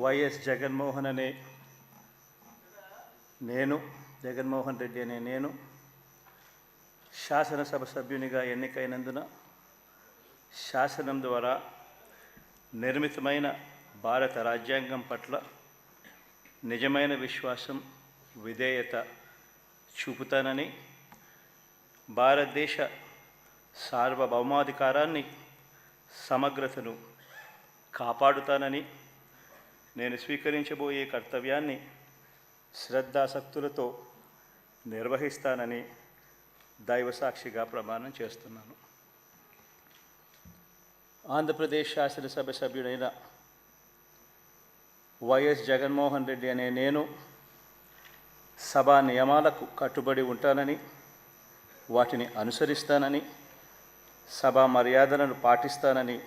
YS Jaganmohan అనే నేను జగన్మోహన్ రెడ్డి అనే నేను శాసనసభ సభ్యునిగా ఎన్నికైనందున శాసనం ద్వారా నిర్మితమైన భారత రాజ్యాంగం పట్ల నిజమైన విశ్వాసం విధేయత చూపుతానని, భారతదేశ సార్వభౌమాధికారాన్ని సమగ్రతను కాపాడుతానని, నేను స్వీకరించబోయే కర్తవ్యాన్ని శ్రద్ధాసక్తులతో నిర్వహిస్తానని దైవసాక్షిగా ప్రమాణం చేస్తున్నాను. ఆంధ్రప్రదేశ్ శాసనసభ సభ్యుడైన వైఎస్ జగన్మోహన్ రెడ్డి అనే నేను సభా నియమాలకు కట్టుబడి ఉంటానని, వాటిని అనుసరిస్తానని, సభా మర్యాదలను పాటిస్తానని,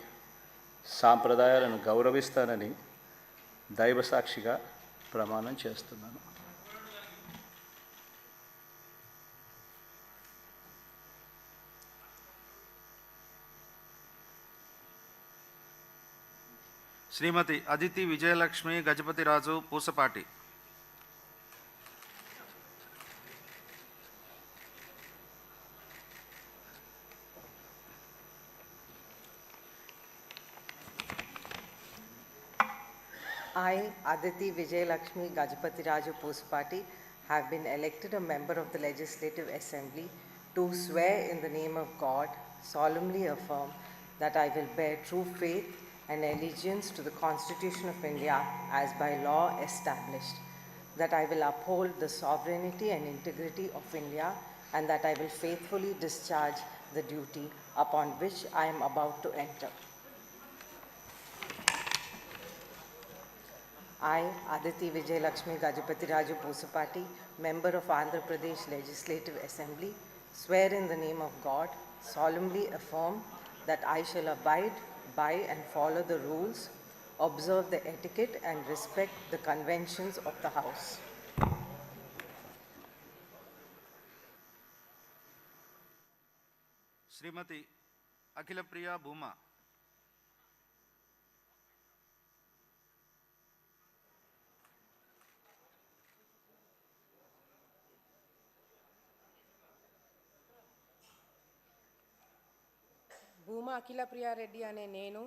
సాంప్రదాయాలను గౌరవిస్తానని దైవసాక్షిగా ప్రమాణం చేస్తున్నాను. శ్రీమతి Aditi Vijayalakshmi Gajapathiraju Pusapati. I, Aditi Vijayalakshmi Gajapati Pusapati, have been elected a member of the Legislative Assembly to swear in the name of God, solemnly affirm that I will bear true faith and allegiance to the Constitution of India as by law established, that I will uphold the sovereignty and integrity of India, and that I will faithfully discharge the duty upon which I am about to enter. I, Aditi Vijayalakshmi Gajapati Pusapati, member of Andhra Pradesh Legislative Assembly, swear in the name of God, solemnly affirm that I shall abide by and follow the rules, observe the etiquette and respect the conventions of the House. శ్రీమతి అఖిల ప్రియ భూమా. భూమా అఖిల ప్రియారెడ్డి అనే నేను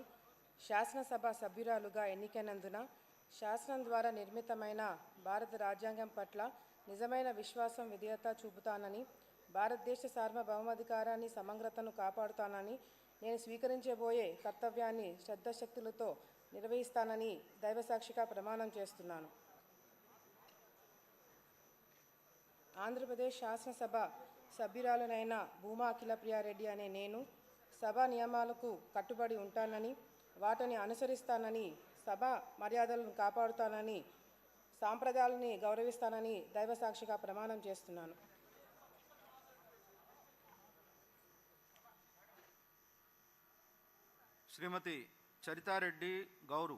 శాసనసభ సభ్యురాలుగా ఎన్నికైనందున శాసనం ద్వారా నిర్మితమైన భారత రాజ్యాంగం పట్ల నిజమైన విశ్వాసం విధేయత చూపుతానని, భారతదేశ సార్వభౌమాధికారాన్ని సమగ్రతను కాపాడుతానని, నేను స్వీకరించబోయే కర్తవ్యాన్ని శ్రద్ధశక్తులతో నిర్వహిస్తానని దైవసాక్షిగా ప్రమాణం చేస్తున్నాను. ఆంధ్రప్రదేశ్ శాసనసభ సభ్యురాలునైన భూమా అఖిల ప్రియారెడ్డి అనే నేను సభా నియమాలకు కట్టుబడి ఉంటానని, వాటిని అనుసరిస్తానని, సభా మర్యాదలను కాపాడుతానని, సాంప్రదాయాలని గౌరవిస్తానని దైవసాక్షిగా ప్రమాణం చేస్తున్నాను. శ్రీమతి చరితారెడ్డి గౌరు.